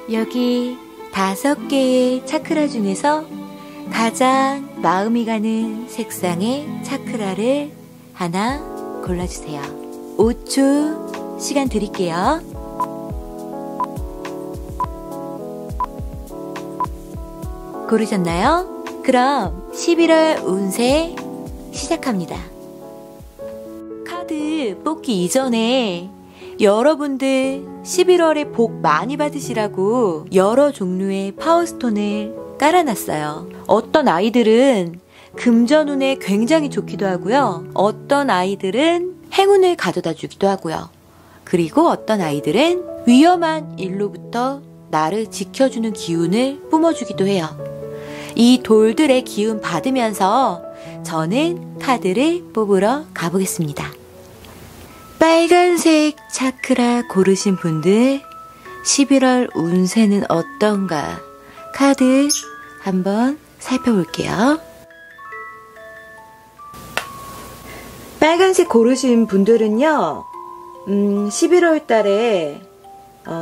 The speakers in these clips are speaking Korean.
여기 5개의 차크라 중에서 가장 마음이 가는 색상의 차크라를 하나 골라주세요. 5초 시간 드릴게요. 고르셨나요? 그럼 11월 운세 시작합니다. 카드 뽑기 이전에 여러분들 11월에 복 많이 받으시라고 여러 종류의 파워스톤을 깔아놨어요. 어떤 아이들은 금전운에 굉장히 좋기도 하고요. 어떤 아이들은 행운을 가져다 주기도 하고요. 그리고 어떤 아이들은 위험한 일로부터 나를 지켜주는 기운을 뿜어주기도 해요. 이 돌들의 기운 받으면서 저는 카드를 뽑으러 가보겠습니다. 빨간색 차크라 고르신 분들 11월 운세는 어떤가 카드 한번 살펴볼게요. 빨간색 고르신 분들은요 11월 달에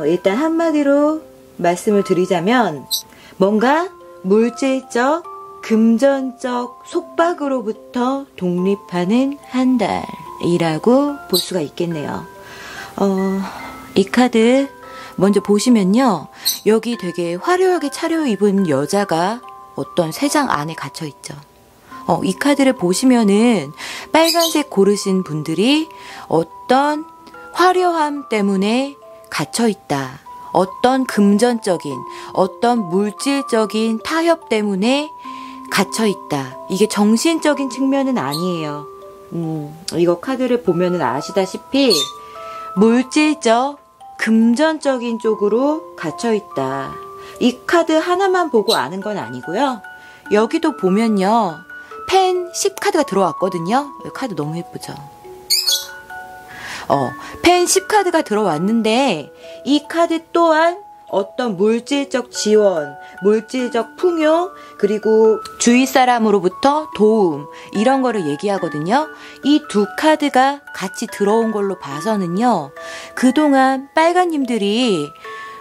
일단 한마디로 말씀을 드리자면 뭔가 물질적, 금전적 속박으로부터 독립하는 한 달이라고 볼 수가 있겠네요. 이 카드 먼저 보시면요. 여기 되게 화려하게 차려입은 여자가 어떤 새장 안에 갇혀있죠. 이 카드를 보시면은 빨간색 고르신 분들이 어떤 화려함 때문에 갇혀있다. 어떤 금전적인, 어떤 물질적인 타협 때문에 갇혀있다. 이게 정신적인 측면은 아니에요. 이거 카드를 보면은 아시다시피 물질적, 금전적인 쪽으로 갇혀있다. 이 카드 하나만 보고 아는 건 아니고요. 여기도 보면요. 펜 10카드가 들어왔거든요. 이 카드 너무 예쁘죠? 펜 10카드가 들어왔는데 이 카드 또한 어떤 물질적 지원, 물질적 풍요, 그리고 주위 사람으로부터 도움 이런 거를 얘기하거든요. 이 두 카드가 같이 들어온 걸로 봐서는요. 그동안 빨간님들이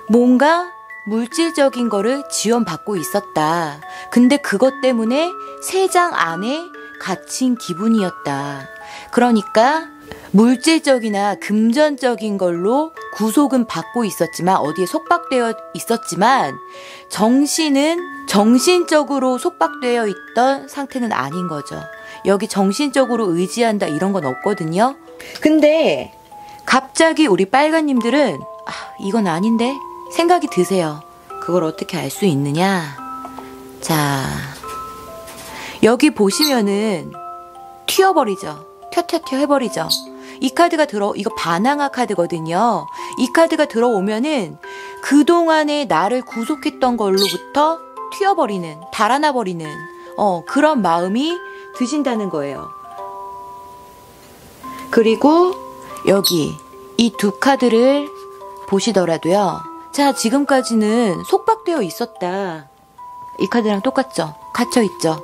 뭔가 물질적인 거를 지원받고 있었다. 근데 그것 때문에 새장 안에 갇힌 기분이었다. 그러니까 물질적이나 금전적인 걸로 구속은 받고 있었지만 어디에 속박되어 있었지만 정신은 정신적으로 속박되어 있던 상태는 아닌 거죠. 여기 정신적으로 의지한다 이런 건 없거든요. 근데 갑자기 우리 빨간님들은 이건 아닌데 생각이 드세요. 그걸 어떻게 알 수 있느냐? 자, 여기 보시면은 튀어버리죠. 튀어 해버리죠. 이 카드가 이거 바나나 카드거든요. 이 카드가 들어오면은 그동안에 나를 구속했던 걸로부터 튀어버리는, 달아나버리는, 그런 마음이 드신다는 거예요. 그리고 여기 이 두 카드를 보시더라도요. 자, 지금까지는 속박되어 있었다. 이 카드랑 똑같죠? 갇혀있죠?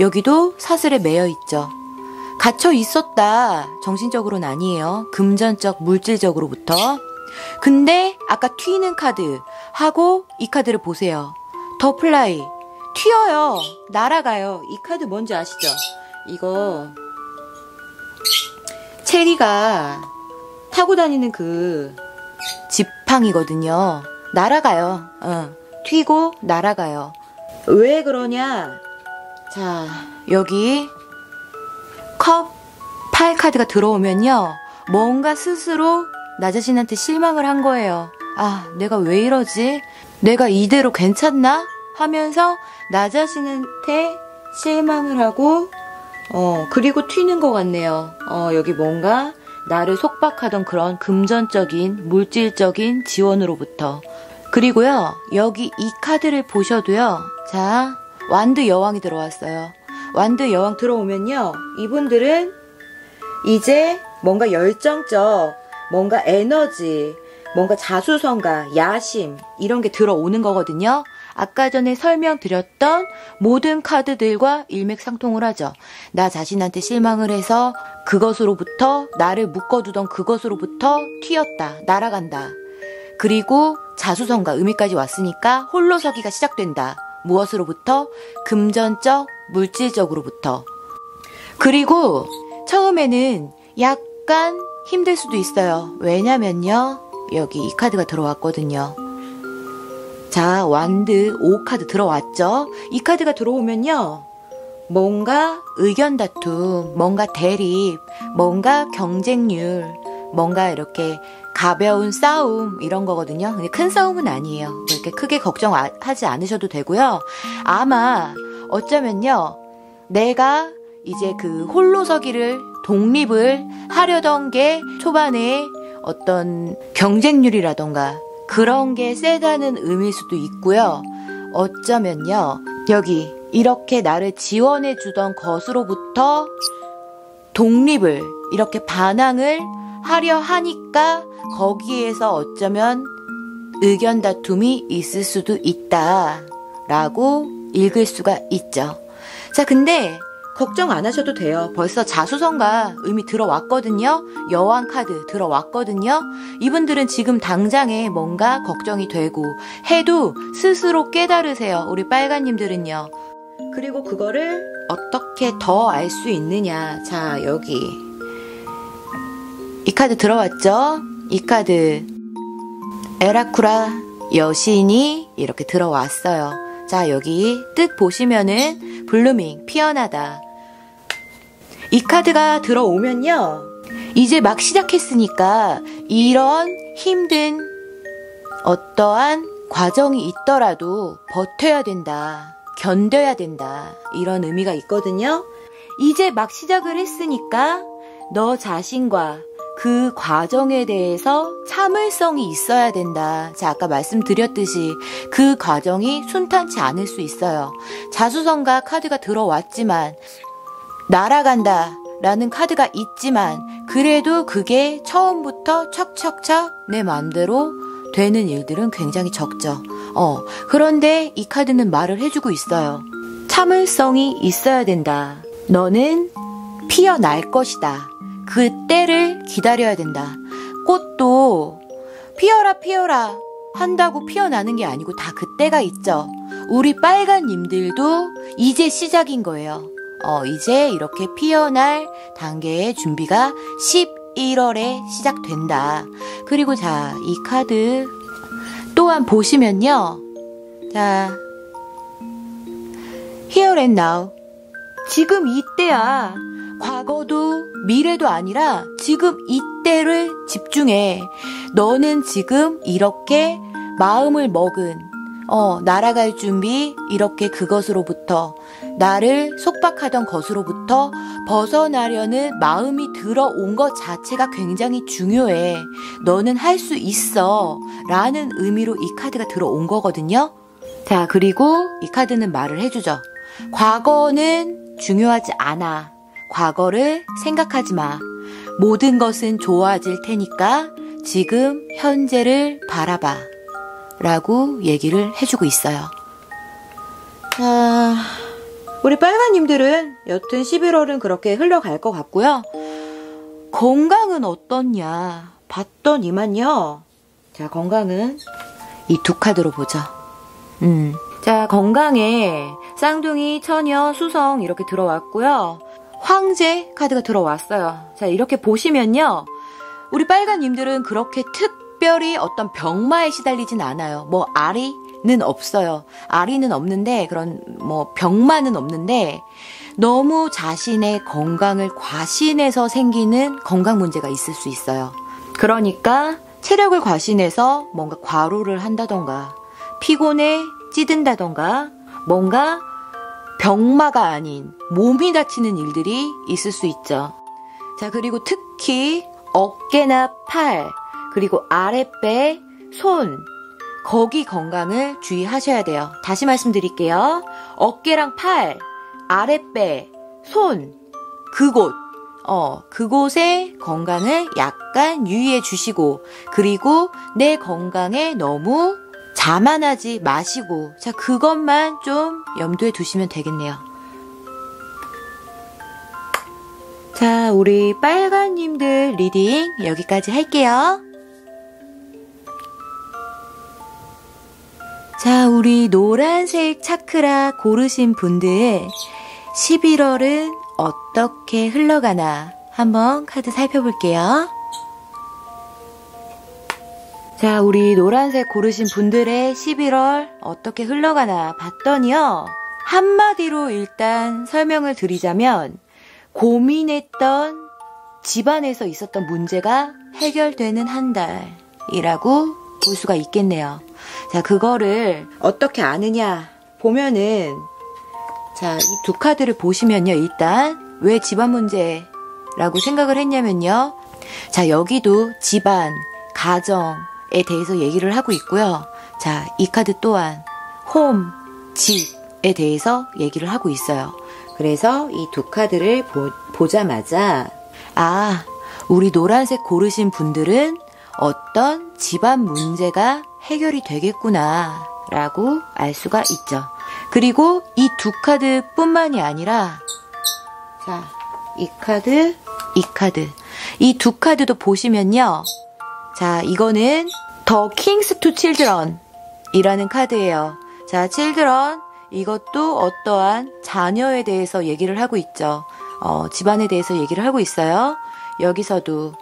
여기도 사슬에 매여있죠? 갇혀 있었다. 정신적으로는 아니에요. 금전적, 물질적으로부터. 근데 아까 튀는 카드 하고 이 카드를 보세요. 더 플라이. 튀어요. 날아가요. 이 카드 뭔지 아시죠? 이거 체리가 타고 다니는 그 지팡이거든요. 날아가요. 튀고 날아가요. 왜 그러냐? 자, 여기 컵 8카드가 들어오면요. 뭔가 스스로 나 자신한테 실망을 한 거예요. 내가 왜 이러지? 내가 이대로 괜찮나? 하면서 나 자신한테 실망을 하고 그리고 튀는 것 같네요. 여기 뭔가 나를 속박하던 그런 금전적인, 물질적인 지원으로부터. 그리고요. 여기 이 카드를 보셔도요. 자, 완드 여왕이 들어왔어요. 완드 여왕 들어오면요. 이분들은 이제 뭔가 열정적, 뭔가 에너지, 뭔가 자수성가, 야심 이런 게 들어오는 거거든요. 아까 전에 설명드렸던 모든 카드들과 일맥상통을 하죠. 나 자신한테 실망을 해서 그것으로부터 나를 묶어두던 그것으로부터 튀었다, 날아간다. 그리고 자수성가 의미까지 왔으니까 홀로서기가 시작된다. 무엇으로부터? 금전적, 물질적으로부터. 그리고 처음에는 약간 힘들 수도 있어요. 왜냐면요, 여기 이 카드가 들어왔거든요. 자, 완드 5카드 들어왔죠? 이 카드가 들어오면요, 뭔가 의견 다툼, 뭔가 대립, 뭔가 경쟁률, 뭔가 이렇게 가벼운 싸움 이런 거거든요. 근데 큰 싸움은 아니에요. 그렇게 크게 걱정하지 않으셔도 되고요. 아마 어쩌면요, 내가 이제 그 홀로서기를 독립을 하려던 게 초반에 어떤 경쟁률이라던가 그런 게 세다는 의미일 수도 있고요. 어쩌면요, 여기 이렇게 나를 지원해 주던 것으로부터 독립을, 이렇게 반항을 하려 하니까 거기에서 어쩌면 의견 다툼이 있을 수도 있다라고 읽을 수가 있죠. 자, 근데 걱정 안 하셔도 돼요. 벌써 자수성가 의미 들어왔거든요. 여왕 카드 들어왔거든요. 이분들은 지금 당장에 뭔가 걱정이 되고 해도 스스로 깨달으세요. 우리 빨간님들은요. 그리고 그거를 어떻게 더 알 수 있느냐. 자, 여기 이 카드 들어왔죠? 이 카드 에라쿠라 여신이 이렇게 들어왔어요. 자, 여기 뜻 보시면은 블루밍, 피어나다. 이 카드가 들어오면요, 이제 막 시작했으니까 이런 힘든 어떠한 과정이 있더라도 버텨야 된다, 견뎌야 된다, 이런 의미가 있거든요. 이제 막 시작을 했으니까 너 자신과 그 과정에 대해서 참을성이 있어야 된다. 자, 아까 말씀드렸듯이 그 과정이 순탄치 않을 수 있어요. 자수성가 카드가 들어왔지만, 날아간다 라는 카드가 있지만, 그래도 그게 처음부터 척척척 내 마음대로 되는 일들은 굉장히 적죠. 그런데 이 카드는 말을 해주고 있어요. 참을성이 있어야 된다. 너는 피어날 것이다. 그 때를 기다려야 된다. 꽃도 피어라 피어라 한다고 피어나는 게 아니고 다 그때가 있죠. 우리 빨간님들도 이제 시작인 거예요. 이제 이렇게 피어날 단계의 준비가 11월에 시작된다. 그리고 자, 이 카드 또한 보시면요, 자, Here and Now, 지금 이때야. 과거도 미래도 아니라 지금 이때를 집중해. 너는 지금 이렇게 마음을 먹은, 날아갈 준비, 이렇게 그것으로부터, 나를 속박하던 것으로부터 벗어나려는 마음이 들어온 것 자체가 굉장히 중요해. 너는 할 수 있어. 라는 의미로 이 카드가 들어온 거거든요. 자, 그리고 이 카드는 말을 해주죠. 과거는 중요하지 않아. 과거를 생각하지 마. 모든 것은 좋아질 테니까 지금 현재를 바라봐. 라고 얘기를 해주고 있어요. 자, 우리 빨간님들은 여튼 11월은 그렇게 흘러갈 것 같고요. 건강은 어떻냐 봤더니만요. 자, 건강은 이 두 카드로 보죠. 자, 건강에 쌍둥이, 처녀, 수성 이렇게 들어왔고요. 황제 카드가 들어왔어요. 자, 이렇게 보시면요, 우리 빨간님들은 그렇게 특별히 어떤 병마에 시달리진 않아요. 뭐 아리는 없어요. 아리는 없는데, 그런 뭐 병마는 없는데, 너무 자신의 건강을 과신해서 생기는 건강 문제가 있을 수 있어요. 그러니까 체력을 과신해서 뭔가 과로를 한다던가, 피곤에 찌든다던가, 뭔가 병마가 아닌 몸이 다치는 일들이 있을 수 있죠. 자, 그리고 특히 어깨나 팔, 그리고 아랫배, 손, 거기 건강을 주의하셔야 돼요. 다시 말씀드릴게요. 어깨랑 팔, 아랫배, 손, 그곳의 건강을 약간 유의해 주시고, 그리고 내 건강에 너무 자만하지 마시고, 자, 그것만 좀 염두에 두시면 되겠네요. 자, 우리 빨간님들 리딩 여기까지 할게요. 우리 노란색 차크라 고르신 분들 11월은 어떻게 흘러가나 한번 카드 살펴볼게요. 자, 우리 노란색 고르신 분들의 11월 어떻게 흘러가나 봤더니요. 한마디로 일단 설명을 드리자면 고민했던 집안에서 있었던 문제가 해결되는 한 달이라고 볼 수가 있겠네요. 자, 그거를 어떻게 아느냐 보면은 자, 이 두 카드를 보시면요. 일단 왜 집안 문제라고 생각을 했냐면요. 자, 여기도 집안, 가정에 대해서 얘기를 하고 있고요. 자, 이 카드 또한 홈, 집에 대해서 얘기를 하고 있어요. 그래서 이 두 카드를 보자마자 아, 우리 노란색 고르신 분들은 어떤 집안 문제가 해결이 되겠구나 라고 알 수가 있죠. 그리고 이 두 카드 뿐만이 아니라 자, 이 카드, 이 카드 이 두 카드도 보시면요. 자, 이거는 The Kings to Children 이라는 카드예요. 자, Children 이것도 어떠한 자녀에 대해서 얘기를 하고 있죠. 집안에 대해서 얘기를 하고 있어요. 여기서도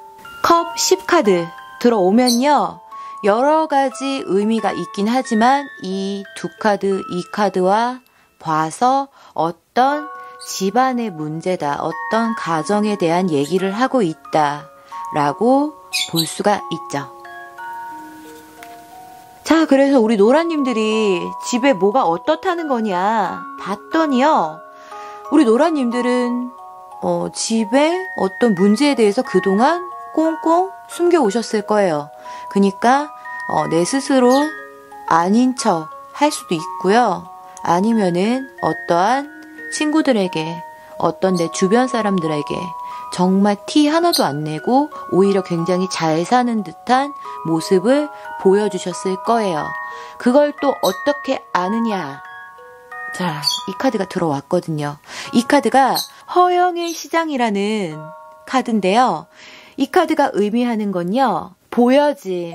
컵 10카드 들어오면요. 여러 가지 의미가 있긴 하지만 이 두 카드, 이 카드와 봐서 어떤 집안의 문제다, 어떤 가정에 대한 얘기를 하고 있다라고 볼 수가 있죠. 자, 그래서 우리 노라님들이 집에 뭐가 어떻다는 거냐 봤더니요. 우리 노라님들은 집에 어떤 문제에 대해서 그동안 꽁꽁 숨겨 오셨을 거예요. 그러니까 내 스스로 아닌 척 할 수도 있고요. 아니면은 어떠한 친구들에게, 어떤 내 주변 사람들에게 정말 티 하나도 안 내고 오히려 굉장히 잘 사는 듯한 모습을 보여주셨을 거예요. 그걸 또 어떻게 아느냐. 자, 이 카드가 들어왔거든요. 이 카드가 허영의 시장이라는 카드인데요. 이 카드가 의미하는 건요. 보여짐,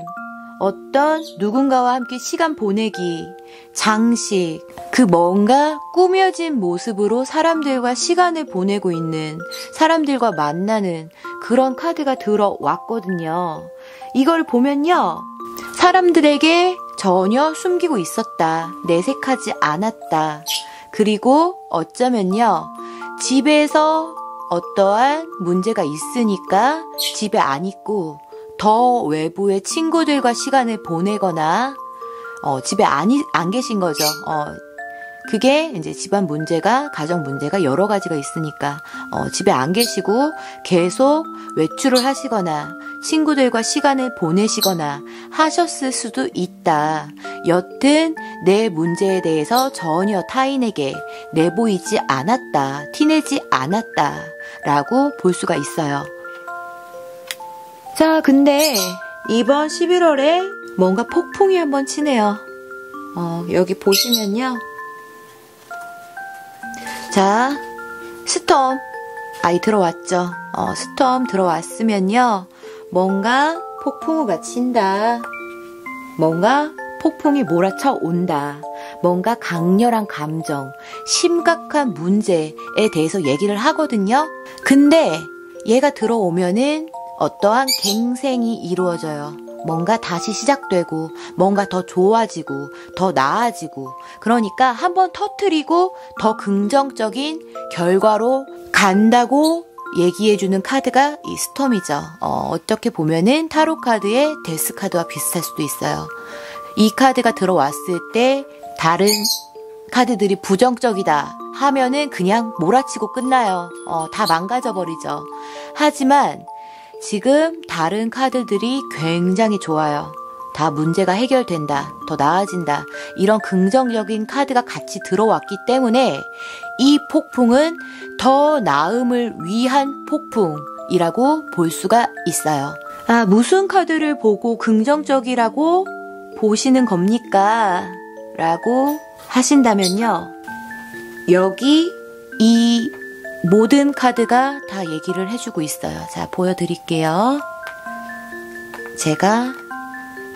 어떤 누군가와 함께 시간 보내기, 장식, 그 뭔가 꾸며진 모습으로 사람들과 시간을 보내고 있는, 사람들과 만나는 그런 카드가 들어왔거든요. 이걸 보면요. 사람들에게 전혀 숨기고 있었다. 내색하지 않았다. 그리고 어쩌면요. 집에서 어떠한 문제가 있으니까 집에 안 있고 더 외부의 친구들과 시간을 보내거나 집에 안 계신 거죠. 그게 이제 집안 문제가, 가정 문제가 여러 가지가 있으니까 집에 안 계시고 계속 외출을 하시거나 친구들과 시간을 보내시거나 하셨을 수도 있다. 여튼 내 문제에 대해서 전혀 타인에게 내보이지 않았다. 티내지 않았다. 라고 볼 수가 있어요. 자, 근데 이번 11월에 뭔가 폭풍이 한번 치네요. 여기 보시면요. 자, 스톰. 들어왔죠. 스톰 들어왔으면요. 뭔가 폭풍우가 친다. 뭔가 폭풍이 몰아쳐 온다. 뭔가 강렬한 감정, 심각한 문제에 대해서 얘기를 하거든요. 근데 얘가 들어오면은 어떠한 갱생이 이루어져요. 뭔가 다시 시작되고 뭔가 더 좋아지고 더 나아지고 그러니까 한번 터뜨리고 더 긍정적인 결과로 간다고 얘기해주는 카드가 이 스톰이죠. 어떻게 보면은 타로 카드의 데스 카드와 비슷할 수도 있어요. 이 카드가 들어왔을 때 다른 카드들이 부정적이다 하면은 그냥 몰아치고 끝나요. 다 망가져버리죠. 하지만 지금 다른 카드들이 굉장히 좋아요. 다 문제가 해결된다. 더 나아진다. 이런 긍정적인 카드가 같이 들어왔기 때문에 이 폭풍은 더 나음을 위한 폭풍이라고 볼 수가 있어요. 무슨 카드를 보고 긍정적이라고 보시는 겁니까? 라고 하신다면요. 여기 이 모든 카드가 다 얘기를 해주고 있어요. 자, 보여드릴게요. 제가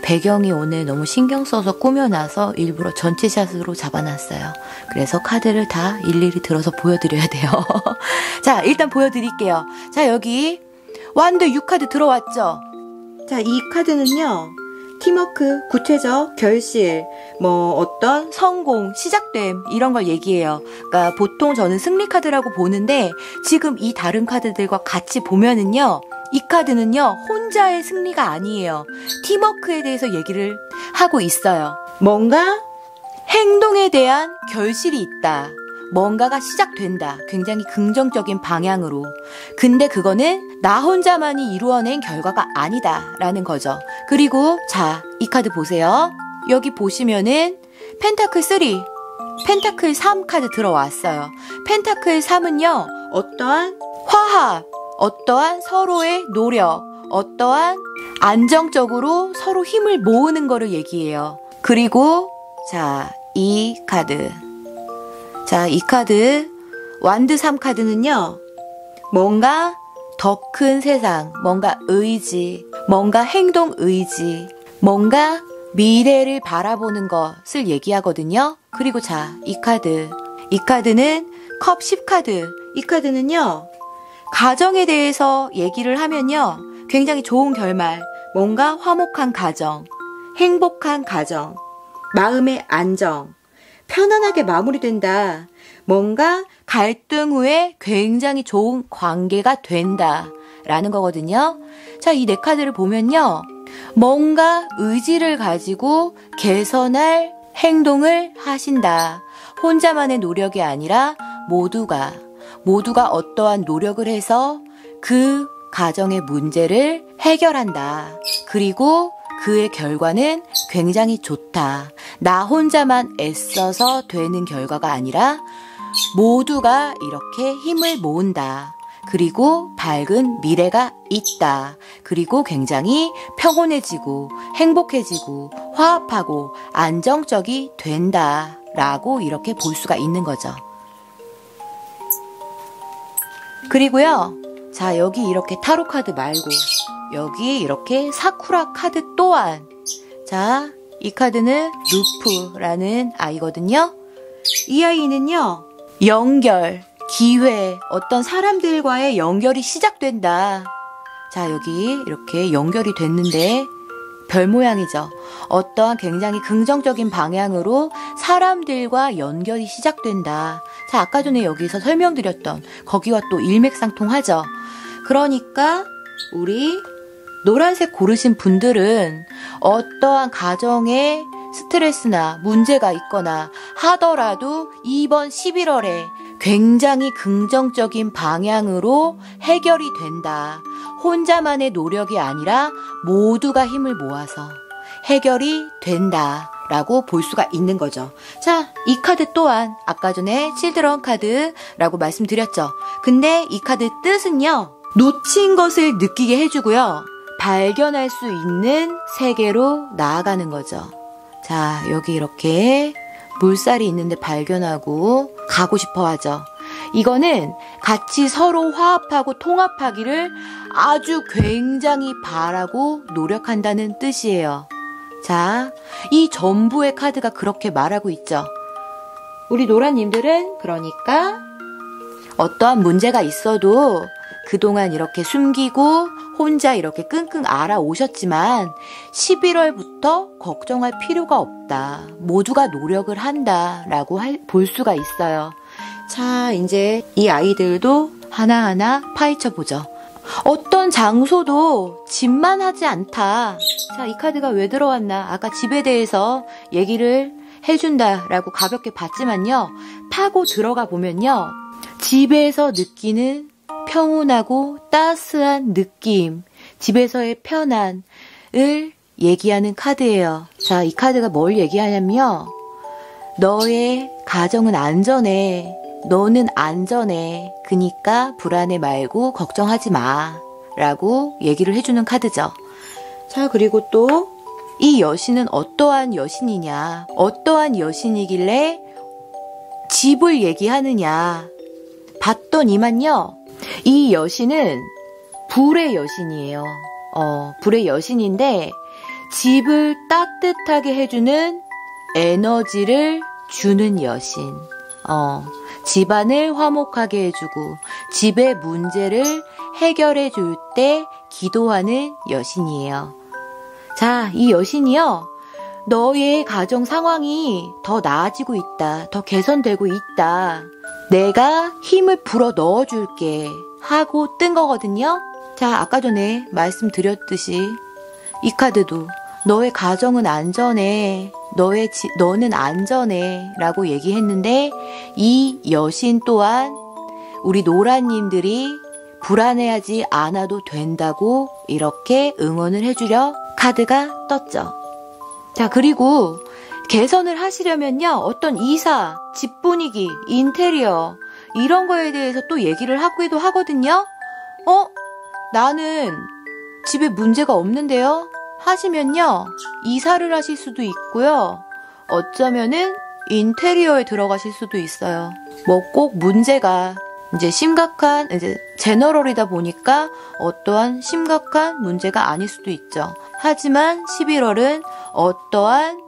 배경이 오늘 너무 신경 써서 꾸며놔서 일부러 전체 샷으로 잡아놨어요. 그래서 카드를 다 일일이 들어서 보여드려야 돼요. 자, 일단 보여드릴게요. 자, 여기 완드 6카드 들어왔죠? 자, 이 카드는요. 팀워크, 구체적, 결실, 어떤 성공, 시작됨 이런 걸 얘기해요. 그러니까 보통 저는 승리 카드라고 보는데 지금 이 다른 카드들과 같이 보면은요. 이 카드는요. 혼자의 승리가 아니에요. 팀워크에 대해서 얘기를 하고 있어요. 뭔가 행동에 대한 결실이 있다. 뭔가가 시작된다. 굉장히 긍정적인 방향으로. 근데 그거는 나 혼자만이 이루어낸 결과가 아니다 라는 거죠. 그리고 자, 이 카드 보세요. 여기 보시면은 펜타클 3, 펜타클 3 카드 들어왔어요. 펜타클 3은요. 어떠한 화합, 어떠한 서로의 노력, 어떠한 안정적으로 서로 힘을 모으는 거를 얘기해요. 그리고 자, 이 카드. 자, 이 카드 완드 3 카드는요. 뭔가 더 큰 세상, 뭔가 의지, 뭔가 행동 의지, 뭔가 미래를 바라보는 것을 얘기하거든요. 그리고 자, 이 카드. 이 카드는 컵 10 카드. 이 카드는요. 가정에 대해서 얘기를 하면요. 굉장히 좋은 결말, 뭔가 화목한 가정, 행복한 가정, 마음의 안정, 편안하게 마무리된다. 뭔가 갈등 후에 굉장히 좋은 관계가 된다. 라는 거거든요. 자, 이 네 카드를 보면요. 뭔가 의지를 가지고 개선할 행동을 하신다. 혼자만의 노력이 아니라 모두가 어떠한 노력을 해서 그 가정의 문제를 해결한다. 그리고 그의 결과는 굉장히 좋다. 나 혼자만 애써서 되는 결과가 아니라 모두가 이렇게 힘을 모은다. 그리고 밝은 미래가 있다. 그리고 굉장히 평온해지고 행복해지고 화합하고 안정적이 된다. 라고 이렇게 볼 수가 있는 거죠. 그리고요. 자, 여기 이렇게 타로 카드 말고 여기 이렇게 사쿠라 카드 또한 자, 이 카드는 루프라는 아이거든요. 이 아이는요. 연결, 기회, 어떤 사람들과의 연결이 시작된다. 자, 여기 이렇게 연결이 됐는데 별 모양이죠. 어떠한 굉장히 긍정적인 방향으로 사람들과 연결이 시작된다. 자, 아까 전에 여기서 설명드렸던 거기와 또 일맥상통하죠. 그러니까 우리 노란색 고르신 분들은 어떠한 가정에 스트레스나 문제가 있거나 하더라도 이번 11월에 굉장히 긍정적인 방향으로 해결이 된다. 혼자만의 노력이 아니라 모두가 힘을 모아서 해결이 된다. 라고 볼 수가 있는 거죠. 자, 이 카드 또한 아까 전에 칠드런 카드라고 말씀드렸죠. 근데 이 카드 뜻은요. 놓친 것을 느끼게 해주고요. 발견할 수 있는 세계로 나아가는 거죠. 자, 여기 이렇게 물살이 있는데 발견하고 가고 싶어 하죠. 이거는 같이 서로 화합하고 통합하기를 아주 굉장히 바라고 노력한다는 뜻이에요. 자, 이 전부의 카드가 그렇게 말하고 있죠. 우리 노라님들은 그러니까 어떠한 문제가 있어도 그동안 이렇게 숨기고 혼자 이렇게 끙끙 앓아오셨지만 11월부터 걱정할 필요가 없다. 모두가 노력을 한다라고 볼 수가 있어요. 자, 이제 이 아이들도 하나하나 파헤쳐보죠. 어떤 장소도 집만 하지 않다. 자, 이 카드가 왜 들어왔나? 아까 집에 대해서 얘기를 해준다라고 가볍게 봤지만요. 파고 들어가 보면요. 집에서 느끼는 평온하고 따스한 느낌, 집에서의 편안을 얘기하는 카드예요. 자, 이 카드가 뭘 얘기하냐면요. 너의 가정은 안전해. 너는 안전해. 그니까 불안해 말고 걱정하지 마. 라고 얘기를 해주는 카드죠. 자, 그리고 또 이 여신은 어떠한 여신이냐. 어떠한 여신이길래 집을 얘기하느냐. 봤더니만요. 이 여신은 불의 여신이에요. 불의 여신인데 집을 따뜻하게 해주는 에너지를 주는 여신. 집안을 화목하게 해주고 집의 문제를 해결해 줄 때 기도하는 여신이에요. 자, 이 여신이요. 너의 가정 상황이 더 나아지고 있다. 더 개선되고 있다. 내가 힘을 불어 넣어줄게 하고 뜬 거거든요. 자, 아까 전에 말씀드렸듯이 이 카드도 너의 가정은 안전해. 너는 안전해. 라고 얘기했는데 이 여신 또한 우리 노라님들이 불안해하지 않아도 된다고 이렇게 응원을 해주려 카드가 떴죠. 자, 그리고 개선을 하시려면요. 어떤 이사, 집 분위기, 인테리어 이런 거에 대해서 또 얘기를 하기도 하거든요. 나는 집에 문제가 없는데요. 하시면요. 이사를 하실 수도 있고요. 어쩌면은 인테리어에 들어가실 수도 있어요. 뭐 꼭 문제가 이제 심각한, 이제 제너럴이다 보니까 어떠한 심각한 문제가 아닐 수도 있죠. 하지만 11월은 어떠한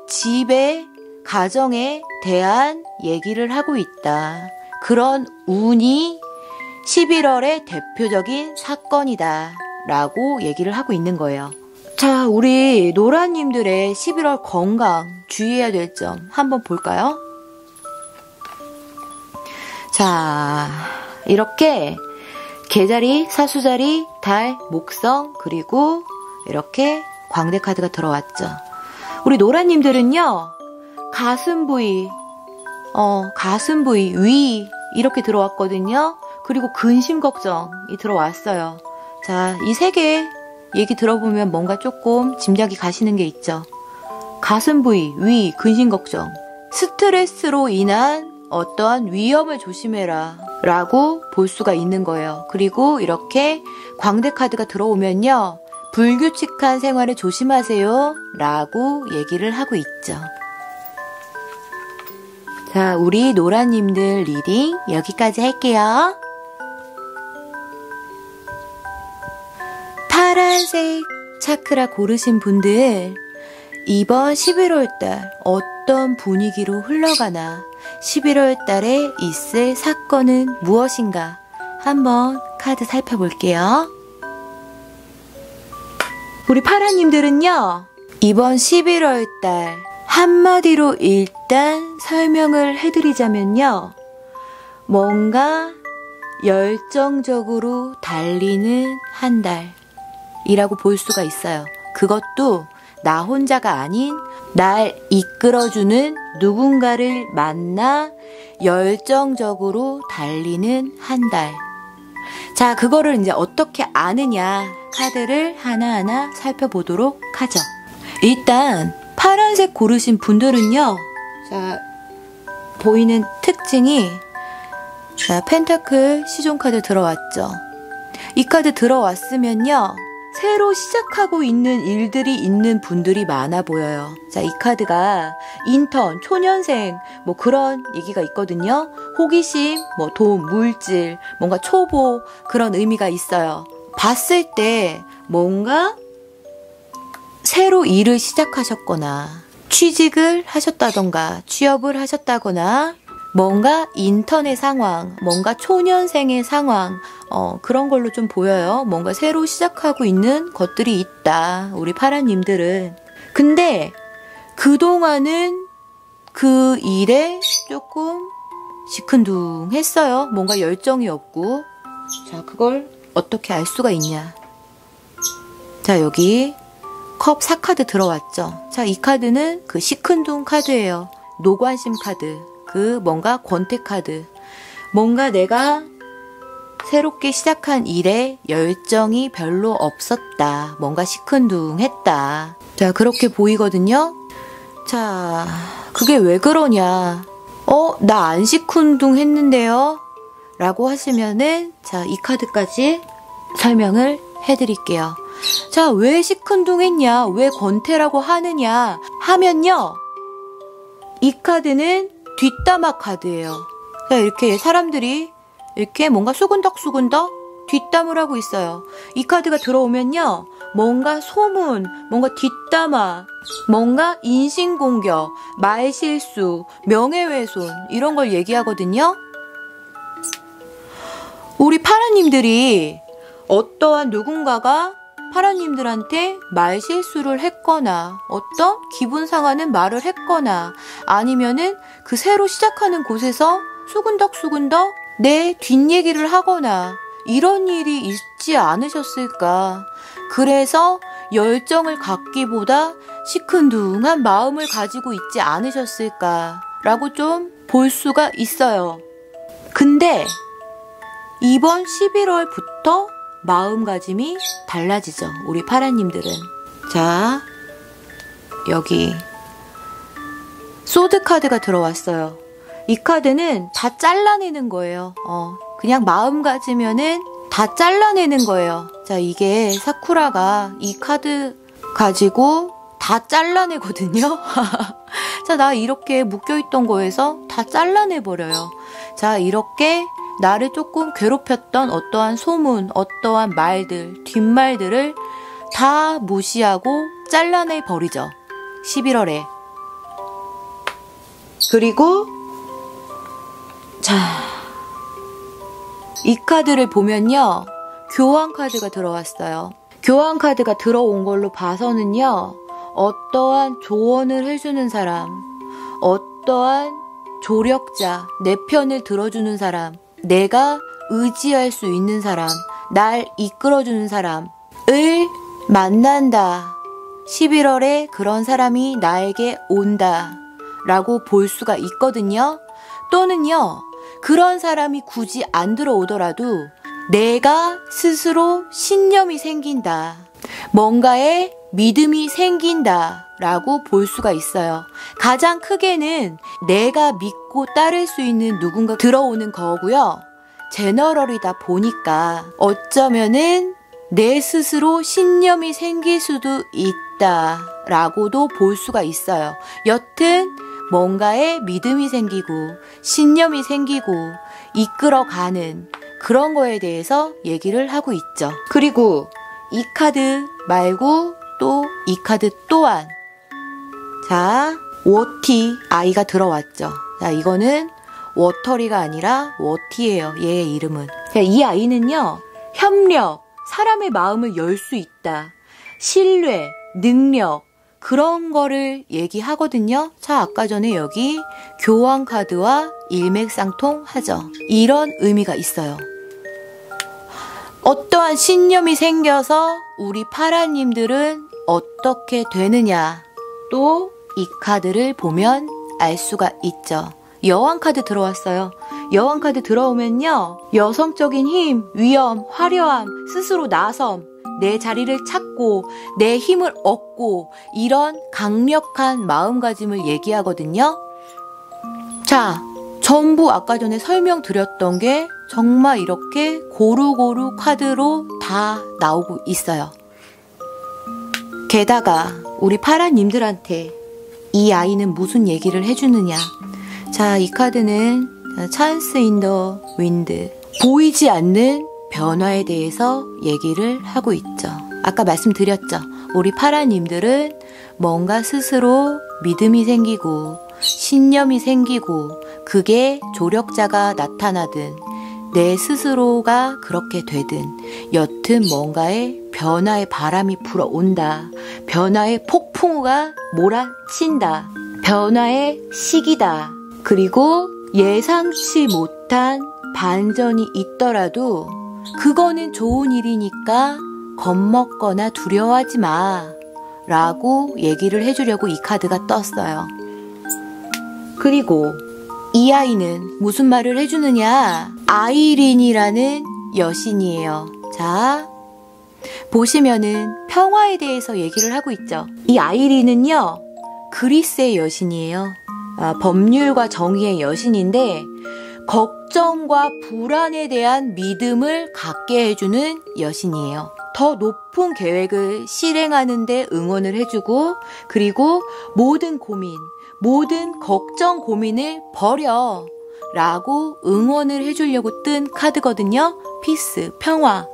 집의 가정에 대한 얘기를 하고 있다. 그런 운이 11월의 대표적인 사건이다. 라고 얘기를 하고 있는 거예요. 자, 우리 노라님들의 11월 건강 주의해야 될 점 한번 볼까요? 자, 이렇게 개자리, 사수자리, 달, 목성, 그리고 이렇게 광대 카드가 들어왔죠. 우리 노라님들은요, 가슴 부위, 위 이렇게 들어왔거든요. 그리고 근심 걱정이 들어왔어요. 자, 이 세 개 얘기 들어보면 뭔가 조금 짐작이 가시는 게 있죠. 가슴 부위, 위, 근심 걱정. 스트레스로 인한 어떠한 위험을 조심해라 라고 볼 수가 있는 거예요. 그리고 이렇게 광대 카드가 들어오면요. 불규칙한 생활을 조심하세요 라고 얘기를 하고 있죠. 자, 우리 노라님들 리딩 여기까지 할게요. 파란색 차크라 고르신 분들, 이번 11월달 어떤 분위기로 흘러가나, 11월달에 있을 사건은 무엇인가 한번 카드 살펴볼게요. 우리 파라님들은요, 이번 11월달 한마디로 일단 설명을 해드리자면요, 뭔가 열정적으로 달리는 한 달이라고 볼 수가 있어요. 그것도 나 혼자가 아닌 날 이끌어주는 누군가를 만나 열정적으로 달리는 한 달. 자, 그거를 이제 어떻게 아느냐, 카드를 하나하나 살펴보도록 하죠. 일단 파란색 고르신 분들은요, 자, 보이는 특징이, 자, 펜타클 시존 카드 들어왔죠. 이 카드 들어왔으면요, 새로 시작하고 있는 일들이 있는 분들이 많아 보여요. 자, 이 카드가 인턴, 초년생, 뭐 그런 얘기가 있거든요. 호기심, 뭐 돈, 물질, 뭔가 초보, 그런 의미가 있어요. 봤을 때 뭔가 새로 일을 시작하셨거나, 취직을 하셨다던가, 취업을 하셨다거나, 뭔가 인턴의 상황, 뭔가 초년생의 상황, 그런 걸로 좀 보여요. 뭔가 새로 시작하고 있는 것들이 있다, 우리 파라님들은. 근데 그동안은 그 일에 조금 시큰둥했어요. 뭔가 열정이 없고. 자, 그걸 어떻게 알 수가 있냐. 자, 여기 컵 4카드 들어왔죠. 자, 이 카드는 그 시큰둥 카드예요. 노관심 카드. 그 뭔가 권태 카드. 뭔가 내가 새롭게 시작한 일에 열정이 별로 없었다. 뭔가 시큰둥했다. 자, 그렇게 보이거든요. 자, 그게 왜 그러냐. 나 안 시큰둥했는데요? 라고 하시면은, 자, 이 카드까지 설명을 해드릴게요. 자, 왜 시큰둥했냐, 왜 권태라고 하느냐 하면요, 이 카드는 뒷담화 카드예요. 자, 이렇게 사람들이 이렇게 뭔가 수근덕수근덕 뒷담을 하고 있어요. 이 카드가 들어오면요, 뭔가 소문, 뭔가 뒷담화, 뭔가 인신공격, 말실수, 명예훼손 이런 걸 얘기하거든요. 우리 파라님들이 어떠한 누군가가 파라님들한테 말실수를 했거나 어떤 기분 상하는 말을 했거나 아니면은 그 새로 시작하는 곳에서 수근덕수근덕 내 뒷얘기를 하거나 이런 일이 있지 않으셨을까. 그래서 열정을 갖기보다 시큰둥한 마음을 가지고 있지 않으셨을까 라고 좀 볼 수가 있어요. 근데 이번 11월부터 마음가짐이 달라지죠. 우리 파라님들은. 자, 여기 소드 카드가 들어왔어요. 이 카드는 다 잘라내는 거예요. 그냥 마음가짐면은 다 잘라내는 거예요. 자, 이게 사쿠라가 이 카드 가지고 다 잘라내거든요. 자, 나 이렇게 묶여있던 거에서 다 잘라내버려요. 자, 이렇게 나를 조금 괴롭혔던 어떠한 소문, 어떠한 말들, 뒷말들을 다 무시하고 잘라내버리죠. 11월에. 그리고 자, 이 카드를 보면요. 교환 카드가 들어왔어요. 교환 카드가 들어온 걸로 봐서는요. 어떠한 조언을 해주는 사람, 어떠한 조력자, 내 편을 들어주는 사람, 내가 의지할 수 있는 사람, 날 이끌어주는 사람을 만난다. 11월에 그런 사람이 나에게 온다. 라고 볼 수가 있거든요. 또는요, 그런 사람이 굳이 안 들어오더라도 내가 스스로 신념이 생긴다. 뭔가에 믿음이 생긴다. 라고 볼 수가 있어요. 가장 크게는 내가 믿고 따를 수 있는 누군가 들어오는 거고요. 제너럴이다 보니까 어쩌면은 내 스스로 신념이 생길 수도 있다. 라고도 볼 수가 있어요. 여튼 뭔가에 믿음이 생기고 신념이 생기고 이끌어가는 그런 거에 대해서 얘기를 하고 있죠. 그리고 이 카드 말고 또 이 카드 또한 자, 워티 아이가 들어왔죠. 자, 이거는 워터리가 아니라 워티예요. 얘의 이름은. 이 아이는요. 협력, 사람의 마음을 열 수 있다. 신뢰, 능력 그런 거를 얘기하거든요. 자, 아까 전에 여기 교환 카드와 일맥상통하죠. 이런 의미가 있어요. 어떠한 신념이 생겨서 우리 파라님들은 어떻게 되느냐. 또 이 카드를 보면 알 수가 있죠. 여왕 카드 들어왔어요. 여왕 카드 들어오면요. 여성적인 힘, 위엄, 화려함, 스스로 나섬, 내 자리를 찾고 내 힘을 얻고 이런 강력한 마음가짐을 얘기하거든요. 자, 전부 아까 전에 설명드렸던 게 정말 이렇게 고루고루 카드로 다 나오고 있어요. 게다가 우리 파라님들한테 이 아이는 무슨 얘기를 해주느냐. 자, 이 카드는 찬스 인 더 윈드. 보이지 않는 변화에 대해서 얘기를 하고 있죠. 아까 말씀드렸죠. 우리 파라님들은 뭔가 스스로 믿음이 생기고 신념이 생기고 그게 조력자가 나타나든 내 스스로가 그렇게 되든 여튼 뭔가의 변화의 바람이 불어온다. 변화의 폭풍우가 몰아친다. 변화의 시기다. 그리고 예상치 못한 반전이 있더라도 그거는 좋은 일이니까 겁먹거나 두려워하지 마 라고 얘기를 해주려고 이 카드가 떴어요. 그리고 이 아이는 무슨 말을 해주느냐. 아이린이라는 여신이에요. 자, 보시면은 평화에 대해서 얘기를 하고 있죠. 이 아이린은요, 그리스의 여신이에요. 법률과 정의의 여신인데 걱정과 불안에 대한 믿음을 갖게 해주는 여신이에요. 더 높은 계획을 실행하는 데 응원을 해주고 그리고 모든 고민, 모든 걱정 고민을 버려 라고 응원을 해주려고 뜬 카드거든요. 피스, 평화.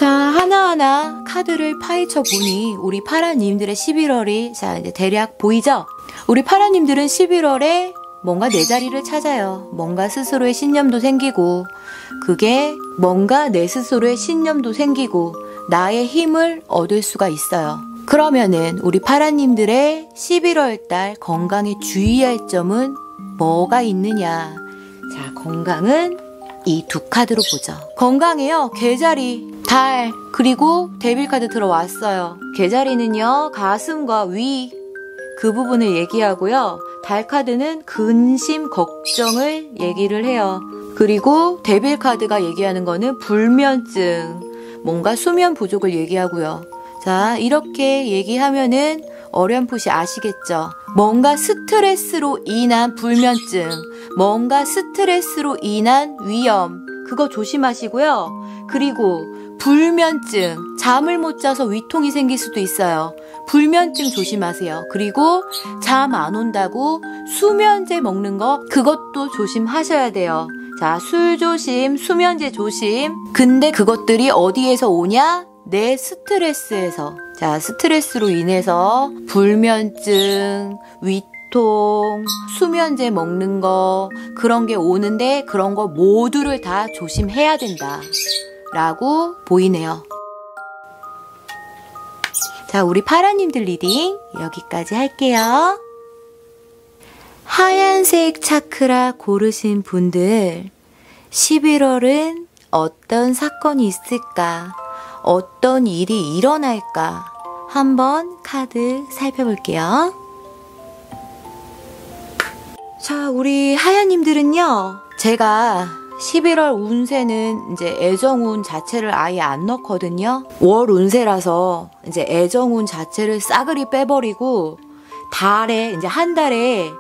자, 하나하나 카드를 파헤쳐 보니 우리 파라님들의 11월이 자, 이제 대략 보이죠? 우리 파라님들은 11월에 뭔가 내 자리를 찾아요. 뭔가 스스로의 신념도 생기고, 그게 뭔가 내 스스로의 신념도 생기고 나의 힘을 얻을 수가 있어요. 그러면은 우리 파라님들의 11월 달 건강에 주의할 점은 뭐가 있느냐? 자, 건강은 이 두 카드로 보죠. 건강에요. 개자리, 달, 그리고 데빌 카드 들어왔어요. 개자리는요, 가슴과 위 그 부분을 얘기하고요. 달 카드는 근심, 걱정을 얘기를 해요. 그리고 데빌 카드가 얘기하는 거는 불면증, 뭔가 수면 부족을 얘기하고요. 자, 이렇게 얘기하면은 어렴풋이 아시겠죠? 뭔가 스트레스로 인한 불면증, 뭔가 스트레스로 인한 위염, 그거 조심하시고요. 그리고 불면증, 잠을 못 자서 위통이 생길 수도 있어요. 불면증 조심하세요. 그리고 잠 안 온다고 수면제 먹는 거, 그것도 조심하셔야 돼요. 자, 술 조심, 수면제 조심. 근데 그것들이 어디에서 오냐? 내 스트레스에서. 자, 스트레스로 인해서 불면증, 위통, 수면제 먹는 거, 그런 게 오는데 그런 거 모두를 다 조심해야 된다 라고 보이네요. 자, 우리 파라님들 리딩 여기까지 할게요. 하얀색 차크라 고르신 분들, 11월은 어떤 사건이 있을까? 어떤 일이 일어날까? 한번 카드 살펴볼게요. 자, 우리 하야님들은요, 제가 11월 운세는 이제 애정운 자체를 아예 안 넣거든요. 월 운세라서 이제 애정운 자체를 싸그리 빼버리고 달에, 이제 한 달에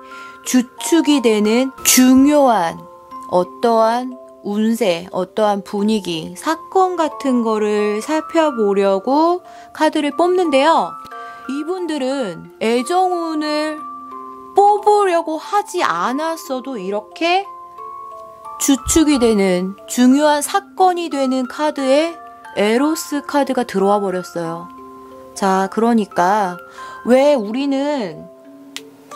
주축이 되는 중요한 어떠한 운세, 어떠한 분위기, 사건 같은 거를 살펴보려고 카드를 뽑는데요. 이분들은 애정운을 뽑으려고 하지 않았어도 이렇게 주축이 되는 중요한 사건이 되는 카드에 에로스 카드가 들어와 버렸어요. 자, 그러니까 왜 우리는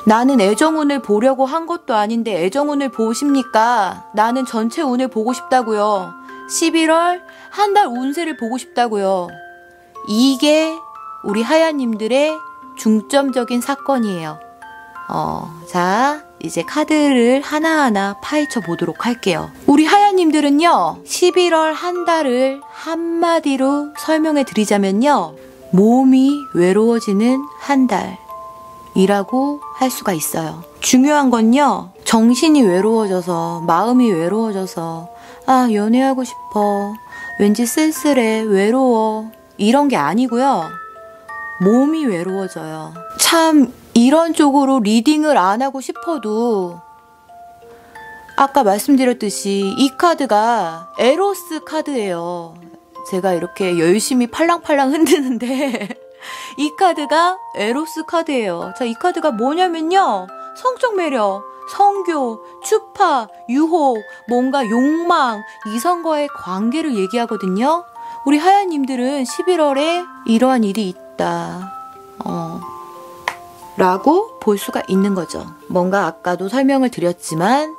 나는 애정운을 보려고 한 것도 아닌데 애정운을 보십니까? 나는 전체 운을 보고 싶다고요. 11월 한 달 운세를 보고 싶다고요. 이게 우리 하야님들의 중점적인 사건이에요. 자, 이제 카드를 하나하나 파헤쳐 보도록 할게요. 우리 하야님들은요, 11월 한 달을 한마디로 설명해 드리자면요, 몸이 외로워지는 한 달이라고 할 수가 있어요. 중요한 건요, 정신이 외로워져서, 마음이 외로워져서, 아, 연애하고 싶어, 왠지 쓸쓸해, 외로워, 이런 게 아니고요, 몸이 외로워져요. 참 이런 쪽으로 리딩을 안 하고 싶어도 아까 말씀드렸듯이 이 카드가 에로스 카드예요. 제가 이렇게 열심히 팔랑팔랑 흔드는데 이 카드가 에로스 카드예요. 자, 이 카드가 뭐냐면요, 성적 매력, 성교, 추파, 유혹, 뭔가 욕망, 이성과의 관계를 얘기하거든요. 우리 하야님들은 11월에 이러한 일이 있다 라고 볼 수가 있는 거죠. 뭔가 아까도 설명을 드렸지만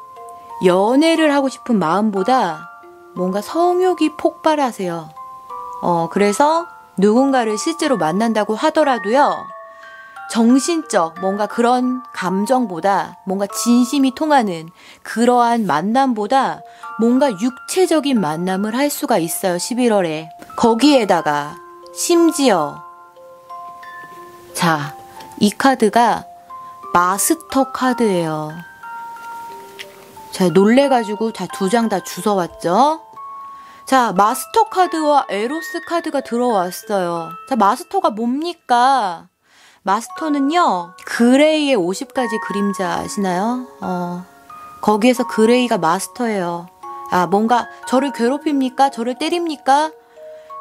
연애를 하고 싶은 마음보다 뭔가 성욕이 폭발하세요. 그래서 누군가를 실제로 만난다고 하더라도요, 정신적 뭔가 그런 감정보다, 뭔가 진심이 통하는 그러한 만남보다 뭔가 육체적인 만남을 할 수가 있어요. 11월에. 거기에다가 심지어 자, 이 카드가 마스터 카드예요. 자, 놀래가지고 다 두 장 다 주워왔죠. 자, 마스터 카드와 에로스 카드가 들어왔어요. 자, 마스터가 뭡니까? 마스터는요, 그레이의 50가지 그림자 아시나요? 거기에서 그레이가 마스터예요. 아, 뭔가 저를 괴롭힙니까? 저를 때립니까?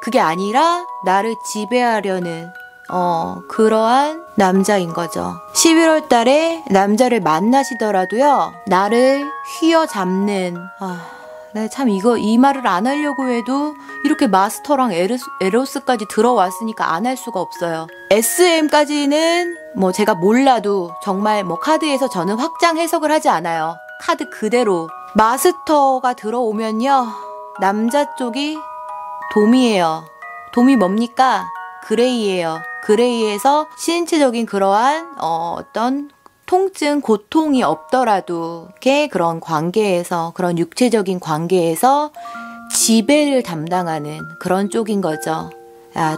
그게 아니라 나를 지배하려는 그러한 남자인 거죠. 11월 달에 남자를 만나시더라도요, 나를 휘어잡는, 네, 참 이 말을 안 하려고 해도 이렇게 마스터랑 에로스까지 들어왔으니까 안 할 수가 없어요. SM까지는 뭐 제가 몰라도 정말 뭐 카드에서 저는 확장 해석을 하지 않아요. 카드 그대로. 마스터가 들어오면요. 남자 쪽이 돔이에요. 돔이 뭡니까? 그레이예요. 그레이에서 신체적인 그러한 어떤 통증, 고통이 없더라도 그런 관계에서, 그런 육체적인 관계에서 지배를 담당하는 그런 쪽인 거죠.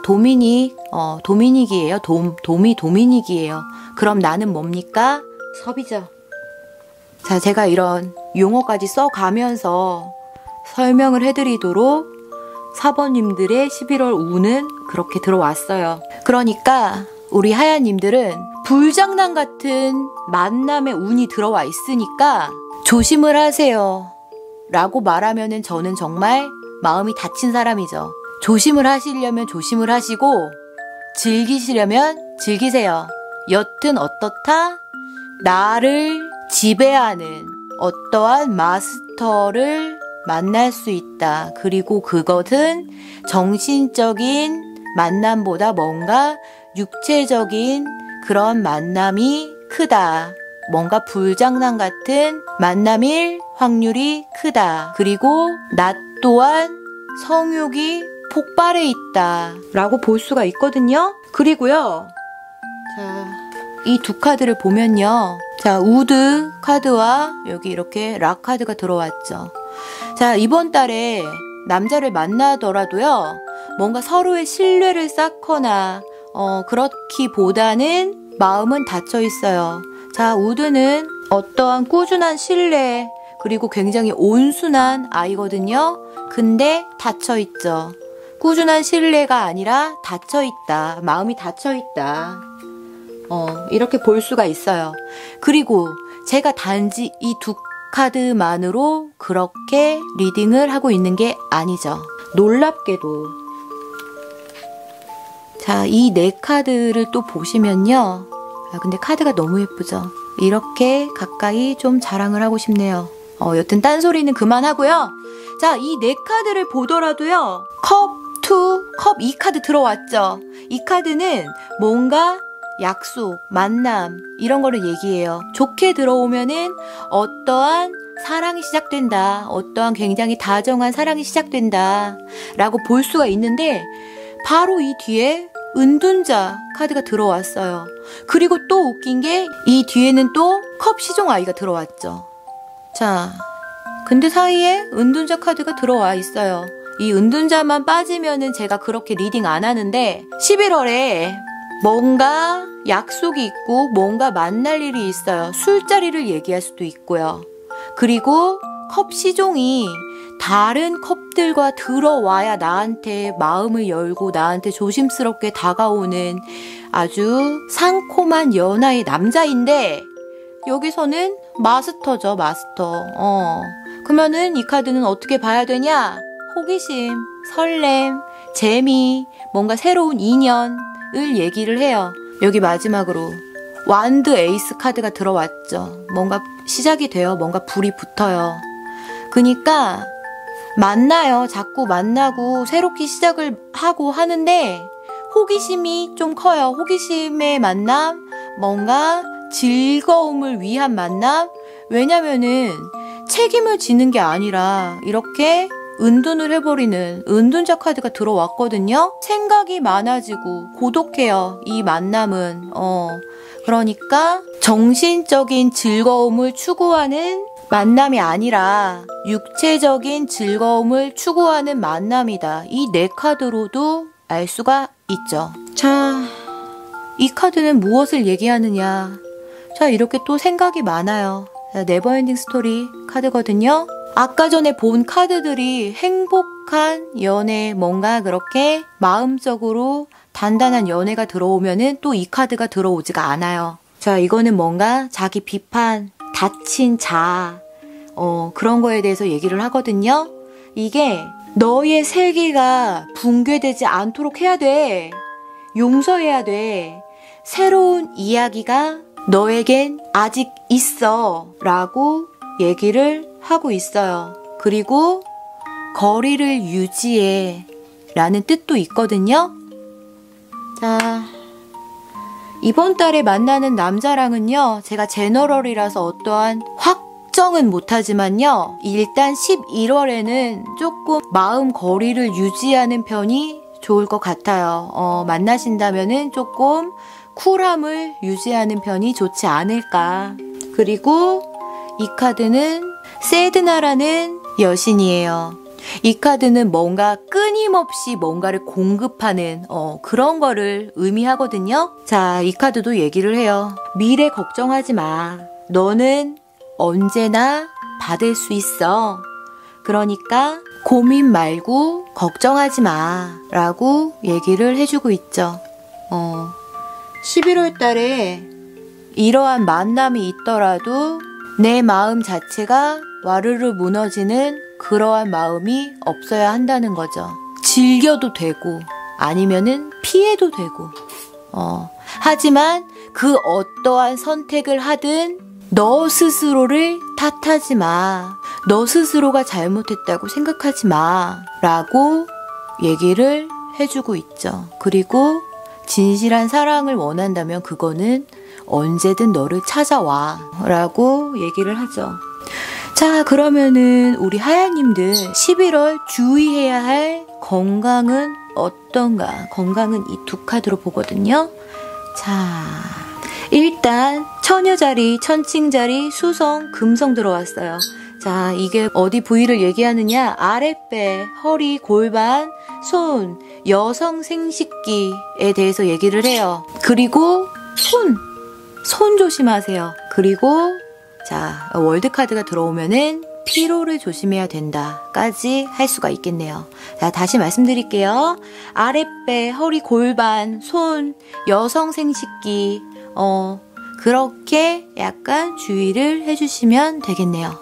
도미닉이에요. 돔이 도미닉이에요. 그럼 나는 뭡니까? 섭이죠. 자, 제가 이런 용어까지 써가면서 설명을 해드리도록 사번님들의 11월 운은 그렇게 들어왔어요. 그러니까 우리 하야님들은 불장난 같은 만남의 운이 들어와 있으니까 조심을 하세요 라고 말하면은 저는 정말 마음이 다친 사람이죠. 조심을 하시려면 조심을 하시고 즐기시려면 즐기세요. 여튼 어떻다? 나를 지배하는 어떠한 마스터를 만날 수 있다. 그리고 그것은 정신적인 만남보다 뭔가 육체적인 그런 만남이 크다. 뭔가 불장난 같은 만남일 확률이 크다. 그리고 나 또한 성욕이 폭발해 있다 라고 볼 수가 있거든요. 그리고요, 자, 이 두 카드를 보면요, 자, 우드 카드와 여기 이렇게 락 카드가 들어왔죠. 자, 이번 달에 남자를 만나더라도요, 뭔가 서로의 신뢰를 쌓거나 그렇기보다는 마음은 닫혀 있어요. 자, 우드는 어떠한 꾸준한 신뢰, 그리고 굉장히 온순한 아이거든요. 근데 닫혀 있죠. 꾸준한 신뢰가 아니라 닫혀 있다. 마음이 닫혀 있다. 이렇게 볼 수가 있어요. 그리고 제가 단지 이 두 카드만으로 그렇게 리딩을 하고 있는 게 아니죠. 놀랍게도 자, 이 네 카드를 또 보시면요, 근데 카드가 너무 예쁘죠. 이렇게 가까이 좀 자랑을 하고 싶네요. 여튼 딴소리는 그만하고요. 자, 이 네 카드를 보더라도요, 컵 이 카드 들어왔죠. 이 카드는 뭔가 약속, 만남 이런 거를 얘기해요. 좋게 들어오면은 어떠한 사랑이 시작된다. 어떠한 굉장히 다정한 사랑이 시작된다 라고 볼 수가 있는데, 바로 이 뒤에 은둔자 카드가 들어왔어요. 그리고 또 웃긴 게 이 뒤에는 또 컵 시종 아이가 들어왔죠. 자, 근데 사이에 은둔자 카드가 들어와 있어요. 이 은둔자만 빠지면은 제가 그렇게 리딩 안 하는데, 11월에 뭔가 약속이 있고 뭔가 만날 일이 있어요. 술자리를 얘기할 수도 있고요. 그리고 컵 시종이 다른 컵들과 들어와야 나한테 마음을 열고 나한테 조심스럽게 다가오는 아주 상콤한 연하의 남자인데, 여기서는 마스터죠, 마스터. 그러면은 이 카드는 어떻게 봐야 되냐? 호기심, 설렘, 재미, 뭔가 새로운 인연을 얘기를 해요. 여기 마지막으로 완드 에이스 카드가 들어왔죠. 뭔가 시작이 돼요. 뭔가 불이 붙어요. 그러니까 만나요. 자꾸 만나고 새롭게 시작을 하고 하는데 호기심이 좀 커요. 호기심의 만남, 뭔가 즐거움을 위한 만남. 왜냐면은 책임을 지는 게 아니라 이렇게 은둔을 해버리는 은둔자 카드가 들어왔거든요. 생각이 많아지고 고독해요, 이 만남은. 그러니까 정신적인 즐거움을 추구하는 만남이 아니라 육체적인 즐거움을 추구하는 만남이다. 이 네 카드로도 알 수가 있죠. 자, 이 카드는 무엇을 얘기하느냐. 자, 이렇게 또 생각이 많아요. 네버엔딩 스토리 카드거든요. 아까 전에 본 카드들이 행복한 연애, 뭔가 그렇게 마음적으로 단단한 연애가 들어오면은 또 이 카드가 들어오지가 않아요. 자, 이거는 뭔가 자기 비판, 다친 자아, 그런 거에 대해서 얘기를 하거든요. 이게 너의 세계가 붕괴되지 않도록 해야 돼. 용서해야 돼. 새로운 이야기가 너에겐 아직 있어. 라고 얘기를 하고 있어요. 그리고 거리를 유지해 라는 뜻도 있거든요. 자, 이번 달에 만나는 남자랑은요, 제가 제너럴이라서 어떠한 확정은 못하지만요, 일단 11월에는 조금 마음 거리를 유지하는 편이 좋을 것 같아요. 만나신다면은 조금 쿨함을 유지하는 편이 좋지 않을까. 그리고 이 카드는 세드나라는 여신이에요. 이 카드는 뭔가 끊임없이 뭔가를 공급하는 그런 거를 의미하거든요. 자, 이 카드도 얘기를 해요. 미래 걱정하지 마. 너는 언제나 받을 수 있어. 그러니까 고민 말고 걱정하지 마 라고 얘기를 해주고 있죠. 11월 달에 이러한 만남이 있더라도 내 마음 자체가 와르르 무너지는 그러한 마음이 없어야 한다는 거죠. 즐겨도 되고 아니면은 피해도 되고 하지만 그 어떠한 선택을 하든 너 스스로를 탓하지 마. 너 스스로가 잘못했다고 생각하지 마 라고 얘기를 해주고 있죠. 그리고 진실한 사랑을 원한다면 그거는 언제든 너를 찾아와 라고 얘기를 하죠. 자, 그러면은 우리 하야님들 11월 주의해야 할 건강은 어떤가? 건강은 이 두 카드로 보거든요. 자, 일단 처녀자리, 천칭자리, 수성, 금성 들어왔어요. 자, 이게 어디 부위를 얘기하느냐? 아랫배, 허리, 골반, 손, 여성 생식기에 대해서 얘기를 해요. 그리고 손 조심하세요. 그리고 자, 월드카드가 들어오면은 피로를 조심해야 된다까지 할 수가 있겠네요. 자, 다시 말씀드릴게요. 아랫배, 허리, 골반, 손, 여성 생식기, 그렇게 약간 주의를 해주시면 되겠네요.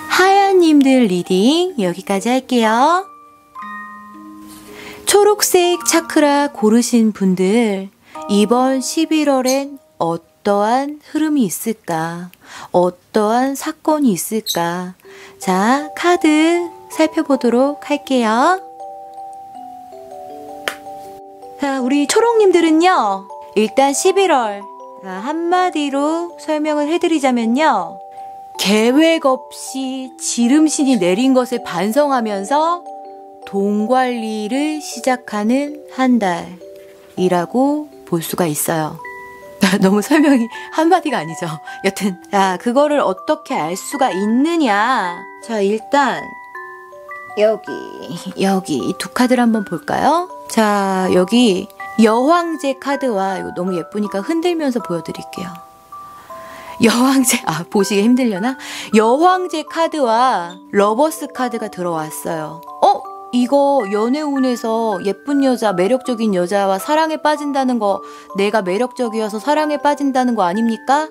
하야님들 리딩 여기까지 할게요. 초록색 차크라 고르신 분들, 이번 11월엔 어떠한 흐름이 있을까? 어떠한 사건이 있을까? 자, 카드 살펴보도록 할게요. 자, 우리 초록님들은요, 일단 11월, 한마디로 설명을 해드리자면요, 계획 없이 지름신이 내린 것을 반성하면서 돈 관리를 시작하는 한 달이라고 볼 수가 있어요. 너무 설명이 한마디가 아니죠. 여튼 자, 그거를 어떻게 알 수가 있느냐. 자, 일단 여기 이 두 카드를 한번 볼까요? 자, 여기 여황제 카드와, 이거 너무 예쁘니까 흔들면서 보여드릴게요. 여황제, 보시기 힘들려나? 여황제 카드와 러버스 카드가 들어왔어요. 이거 연애운에서 예쁜 여자, 매력적인 여자와 사랑에 빠진다는 거, 내가 매력적이어서 사랑에 빠진다는 거 아닙니까?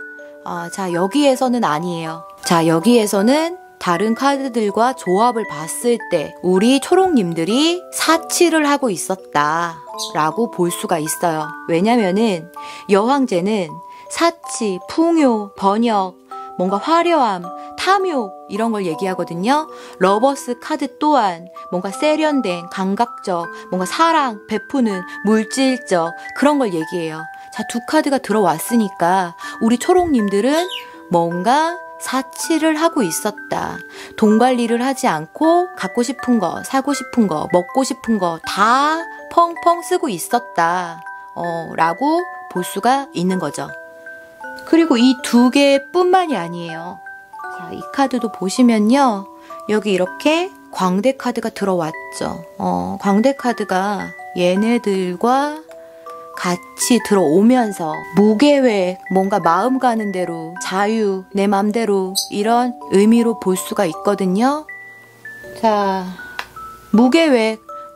자, 여기에서는 아니에요. 자, 여기에서는 다른 카드들과 조합을 봤을 때 우리 초록님들이 사치를 하고 있었다 라고 볼 수가 있어요. 왜냐면은 여황제는 사치, 풍요, 번역, 뭔가 화려함, 탐욕 이런 걸 얘기하거든요. 러버스 카드 또한 뭔가 세련된, 감각적, 뭔가 사랑, 베푸는, 물질적 그런 걸 얘기해요. 자, 두 카드가 들어왔으니까 우리 초록님들은 뭔가 사치를 하고 있었다. 돈 관리를 하지 않고 갖고 싶은 거, 사고 싶은 거, 먹고 싶은 거 다 펑펑 쓰고 있었다. 라고 볼 수가 있는 거죠. 그리고 이 두 개뿐만이 아니에요. 자, 이 카드도 보시면요. 여기 이렇게 광대 카드가 들어왔죠. 광대 카드가 얘네들과 같이 들어오면서 무계획, 뭔가 마음 가는 대로, 자유, 내 맘대로 이런 의미로 볼 수가 있거든요. 자,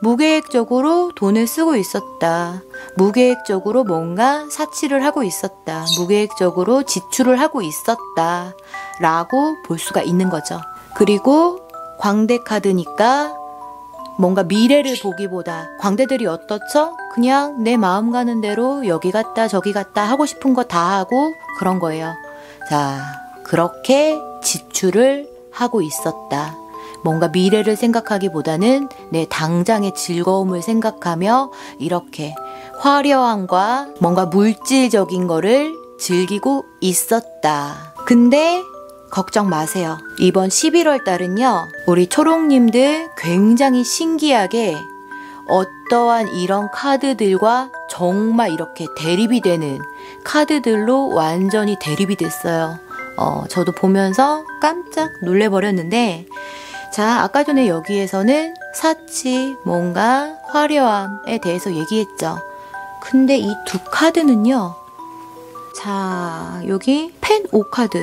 무계획적으로 돈을 쓰고 있었다. 무계획적으로 뭔가 사치를 하고 있었다. 무계획적으로 지출을 하고 있었다. 라고 볼 수가 있는 거죠. 그리고 광대 카드니까 뭔가 미래를 보기보다 광대들이 어떻죠? 그냥 내 마음 가는 대로 여기 갔다 저기 갔다 하고 싶은 거 다 하고 그런 거예요. 자, 그렇게 지출을 하고 있었다. 뭔가 미래를 생각하기보다는 내 당장의 즐거움을 생각하며 이렇게 화려함과 뭔가 물질적인 거를 즐기고 있었다. 근데 걱정 마세요. 이번 11월 달은요, 우리 초록님들 굉장히 신기하게 어떠한 이런 카드들과 정말 이렇게 대립이 되는 카드들로 완전히 대립이 됐어요. 저도 보면서 깜짝 놀래버렸는데, 자, 아까 전에 여기에서는 사치, 뭔가 화려함에 대해서 얘기했죠. 근데 이 두 카드는요, 자, 여기 펜 5카드,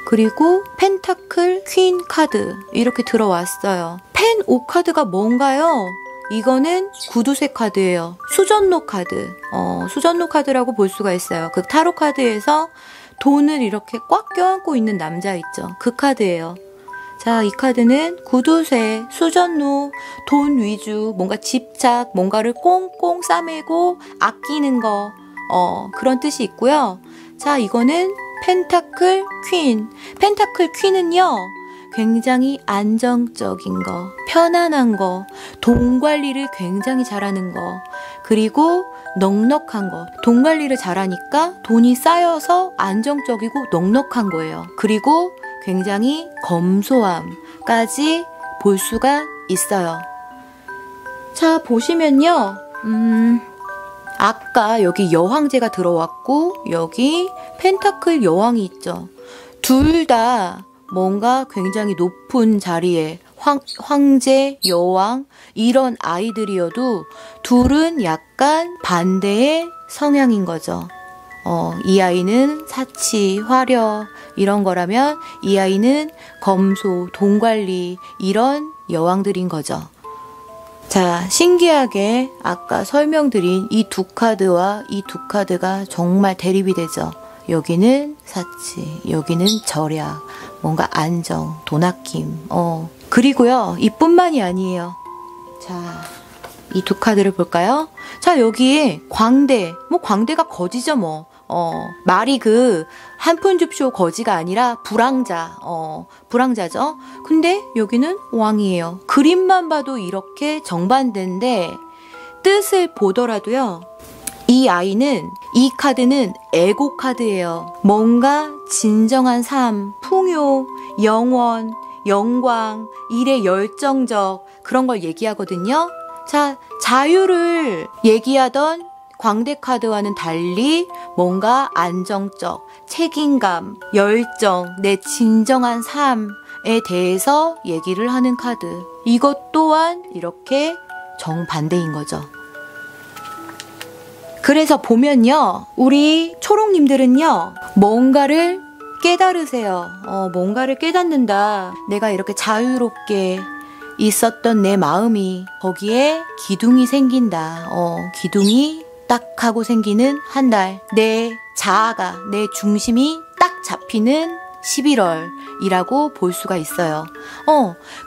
그리고 펜타클 퀸 카드 이렇게 들어왔어요. 펜 5카드가 뭔가요? 이거는 구두쇠 카드예요. 수전노 카드. 수전노 카드라고 볼 수가 있어요. 그 타로 카드에서 돈을 이렇게 꽉 껴안고 있는 남자 있죠. 그 카드예요. 자, 이 카드는 구두쇠, 수전노, 돈 위주, 뭔가 집착, 뭔가를 꽁꽁 싸매고 아끼는 거, 그런 뜻이 있고요. 자, 이거는 펜타클 퀸. 펜타클 퀸은요, 굉장히 안정적인 거, 편안한 거, 돈 관리를 굉장히 잘하는 거, 그리고 넉넉한 거. 돈 관리를 잘하니까 돈이 쌓여서 안정적이고 넉넉한 거예요. 그리고 굉장히 검소함까지 볼 수가 있어요. 자, 보시면요, 아까 여기 여왕제가 들어왔고 여기 펜타클 여왕이 있죠. 둘 다 뭔가 굉장히 높은 자리에 황제, 여왕 이런 아이들이어도 둘은 약간 반대의 성향인 거죠. 이 아이는 사치, 화려 이런 거라면 이 아이는 검소, 돈 관리 이런 여왕들인 거죠. 자, 신기하게 아까 설명드린 이 두 카드와 이 두 카드가 정말 대립이 되죠. 여기는 사치, 여기는 절약, 뭔가 안정, 돈 아낌. 그리고요, 이뿐만이 아니에요. 자, 이 두 카드를 볼까요? 자, 여기에 광대, 광대가 거지죠, 말이 한 푼 줍쇼 거지가 아니라 불황자죠. 근데 여기는 왕이에요. 그림만 봐도 이렇게 정반대인데 뜻을 보더라도요, 이 카드는 에고 카드예요. 뭔가 진정한 삶, 풍요, 영원, 영광, 일에 열정적 그런 걸 얘기하거든요. 자, 자유를 얘기하던 광대 카드와는 달리 뭔가 안정적, 책임감, 열정, 내 진정한 삶에 대해서 얘기를 하는 카드. 이것 또한 이렇게 정반대인 거죠. 그래서 보면요, 우리 초록님들은요, 뭔가를 깨달으세요. 뭔가를 깨닫는다. 내가 이렇게 자유롭게 있었던 내 마음이 거기에 기둥이 생긴다. 기둥이 딱 하고 생기는 한 달. 내 자아가, 내 중심이 딱 잡히는 11월이라고 볼 수가 있어요.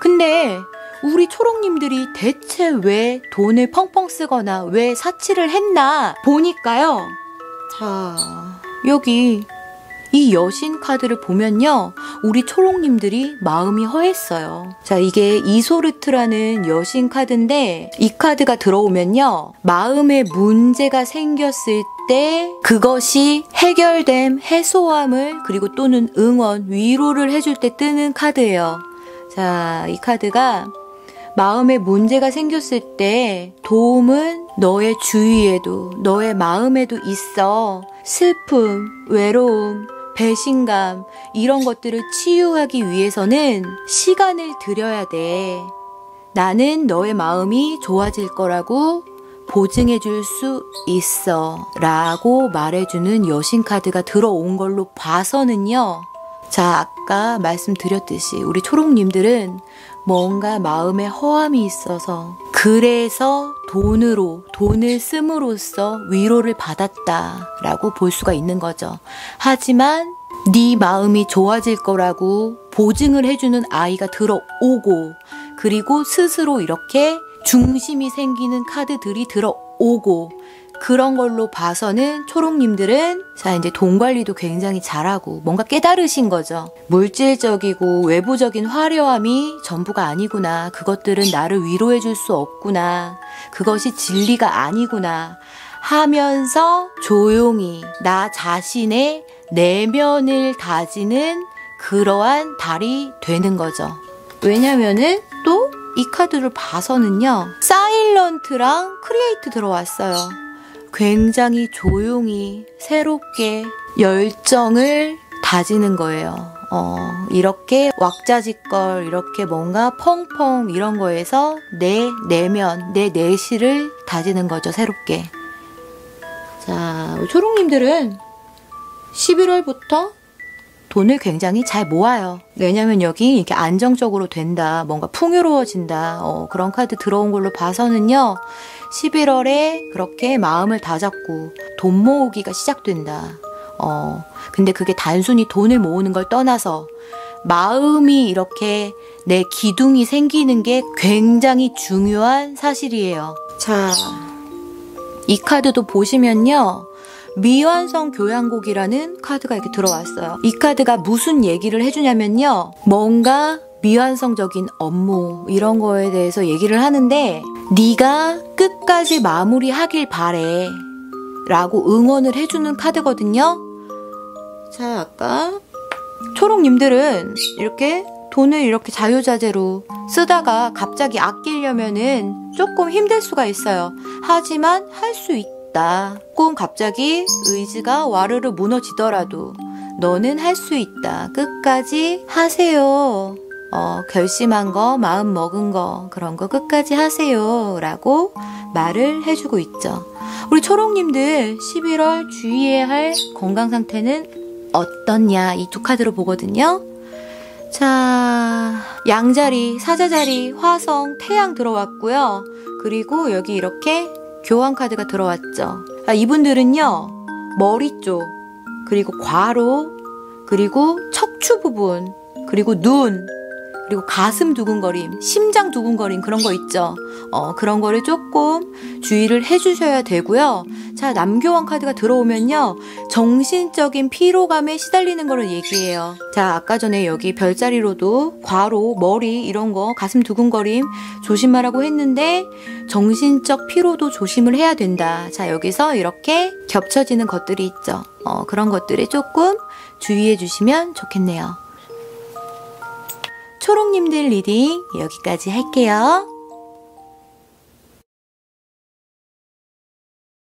근데 우리 초록님들이 대체 왜 돈을 펑펑 쓰거나 왜 사치를 했나 보니까요. 자, 여기 이 여신 카드를 보면요, 우리 초록님들이 마음이 허했어요. 자, 이게 이소르트라는 여신 카드인데 이 카드가 들어오면요, 마음에 문제가 생겼을 때 그것이 해결됨, 해소함을 그리고 또는 응원, 위로를 해줄 때 뜨는 카드예요. 자, 이 카드가 마음에 문제가 생겼을 때 도움은 너의 주위에도, 너의 마음에도 있어. 슬픔, 외로움, 배신감 이런 것들을 치유하기 위해서는 시간을 들여야 돼. 나는 너의 마음이 좋아질 거라고 보증해 줄 수 있어 라고 말해주는 여신 카드가 들어온 걸로 봐서는요, 자, 아까 말씀드렸듯이 우리 초록님들은 뭔가 마음에 허함이 있어서 그래서 돈을 씀으로써 위로를 받았다라고 볼 수가 있는 거죠. 하지만 네 마음이 좋아질 거라고 보증을 해주는 아이가 들어오고 그리고 스스로 이렇게 중심이 생기는 카드들이 들어오고 그런 걸로 봐서는 초록님들은 자 이제 돈 관리도 굉장히 잘하고 뭔가 깨달으신 거죠. 물질적이고 외부적인 화려함이 전부가 아니구나. 그것들은 나를 위로해 줄 수 없구나. 그것이 진리가 아니구나 하면서 조용히 나 자신의 내면을 다지는 그러한 달이 되는 거죠. 왜냐면은 또 이 카드를 봐서는요. 사일런트랑 크리에이트 들어왔어요. 굉장히 조용히 새롭게 열정을 다지는 거예요. 이렇게 왁자지껄 이렇게 뭔가 펑펑 이런 거에서 내 내면, 내 내실을 다지는 거죠. 새롭게. 자, 초록님들은 11월부터 돈을 굉장히 잘 모아요. 왜냐면 여기 이렇게 안정적으로 된다. 뭔가 풍요로워진다. 그런 카드 들어온 걸로 봐서는요. 11월에 그렇게 마음을 다잡고 돈 모으기가 시작된다. 근데 그게 단순히 돈을 모으는 걸 떠나서 마음이 이렇게 내 기둥이 생기는 게 굉장히 중요한 사실이에요. 자, 이 카드도 보시면요. 미완성 교향곡이라는 카드가 이렇게 들어왔어요. 이 카드가 무슨 얘기를 해주냐면요. 뭔가 미완성적인 업무 이런 거에 대해서 얘기를 하는데 네가 끝까지 마무리하길 바래 라고 응원을 해주는 카드거든요. 자, 아까 초록님들은 이렇게 돈을 이렇게 자유자재로 쓰다가 갑자기 아끼려면은 조금 힘들 수가 있어요. 하지만 할 수 있다. 조금 갑자기 의지가 와르르 무너지더라도 너는 할 수 있다. 끝까지 하세요. 결심한 거, 마음 먹은 거, 그런 거 끝까지 하세요. 라고 말을 해주고 있죠. 우리 초록님들 11월 주의해야 할 건강 상태는 어떻냐? 이 두 카드로 보거든요. 자, 양자리, 사자자리, 화성, 태양 들어왔고요. 그리고 여기 이렇게 교환 카드가 들어왔죠. 이분들은요. 머리 쪽, 그리고 과로, 그리고 척추 부분, 그리고 눈, 그리고 가슴 두근거림, 심장 두근거림 그런 거 있죠. 그런 거를 조금 주의를 해주셔야 되고요. 자, 남교환 카드가 들어오면요. 정신적인 피로감에 시달리는 거를 얘기해요. 자, 아까 전에 여기 별자리로도 과로, 머리 이런 거, 가슴 두근거림 조심하라고 했는데 정신적 피로도 조심을 해야 된다. 자, 여기서 이렇게 겹쳐지는 것들이 있죠. 그런 것들에 조금 주의해 주시면 좋겠네요. 초록님들 리딩 여기까지 할게요.